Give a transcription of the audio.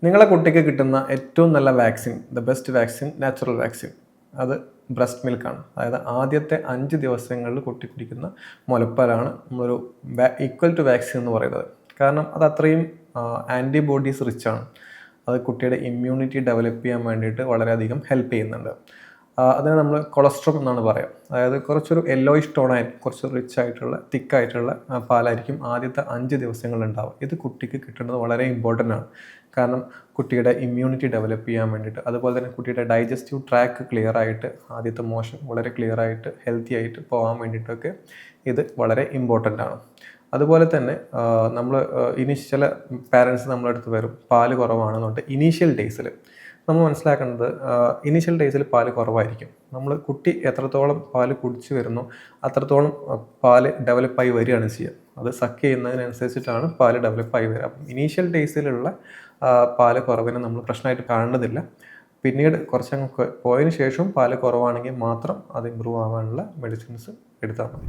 നിങ്ങളെ കുട്ടിക്ക് കിട്ടുന്ന ഏറ്റവും നല്ല vaccine, the best vaccine, natural vaccine, അത് ബ്രസ്റ്റ് മിൽക്കാണ്. അതായത് ആദ്യത്തെ 5 ദിവസങ്ങളിൽ കുട്ടി കുടിക്കുന്ന മുലപ്പാലാണ് നമ്മളൊരു ഈക്വൽ ടു വാക്സിൻ എന്ന് പറയുന്നത്. കാരണം അത് അത്രയും ആൻറ്റിബോഡീസ് റിച്ച് ആണ്. അത് കുട്ടിയുടെ ഇമ്മ്യൂണിറ്റി ഡെവലപ്പ് ചെയ്യാൻ വേണ്ടിയിട്ട് വളരെയധികം ഹെൽപ്പ് ചെയ്യുന്നുണ്ട്. അതിനെ നമ്മൾ കൊളസ്ട്രോൾ എന്നാണ് പറയുക. അതായത് കുറച്ചൊരു യെല്ലോയിഷ് ടോണായിരിക്കും, കുറച്ച് റിച്ച് ആയിട്ടുള്ള തിക്കായിട്ടുള്ള പാലായിരിക്കും ആദ്യത്തെ 5 ദിവസങ്ങളുണ്ടാവുക. ഇത് കുട്ടിക്ക് കിട്ടുന്നത് വളരെ ഇമ്പോർട്ടൻ്റ് ആണ്. കാരണം കുട്ടിയുടെ ഇമ്മ്യൂണിറ്റി ഡെവലപ്പ് ചെയ്യാൻ വേണ്ടിയിട്ട്, അതുപോലെ തന്നെ കുട്ടിയുടെ ഡൈജസ്റ്റീവ് ട്രാക്ക് ക്ലിയർ ആയിട്ട്, ആദ്യത്തെ മോഷൻ വളരെ ക്ലിയർ ആയിട്ട് ഹെൽത്തി ആയിട്ട് പോകാൻ വേണ്ടിയിട്ടൊക്കെ ഇത് വളരെ ഇമ്പോർട്ടൻ്റ് ആണ്. അതുപോലെ തന്നെ നമ്മൾ ചില പാരൻസ് നമ്മളടുത്ത് വരും, പാല് കുറവാണെന്നുണ്ട്. ഇനീഷ്യൽ ഡേയ്സിൽ നമ്മൾ മനസ്സിലാക്കേണ്ടത്, ഇനീഷ്യൽ ഡേയ്സിൽ പാല് കുറവായിരിക്കും. നമ്മൾ കുട്ടി എത്രത്തോളം പാല് കുടിച്ച് വരുന്നു അത്രത്തോളം പാല് ഡെവലപ്പായി വരികയാണ് ചെയ്യുക. അത് സക്ക് ചെയ്യുന്നതിനനുസരിച്ചിട്ടാണ് പാല് ഡെവലപ്പായി വരിക. അപ്പം ഇനീഷ്യൽ ഡേയ്സിലുള്ള പാല് കുറവിനെ നമ്മൾ പ്രശ്നമായിട്ട് കാണുന്നതില്ല. പിന്നീട് കുറച്ചങ്ങ് പോയതിന് ശേഷം പാല് കുറവാണെങ്കിൽ മാത്രം അത് ഇമ്പ്രൂവ് ആവാനുള്ള മെഡിസിൻസ് എടുത്താൽ മതി.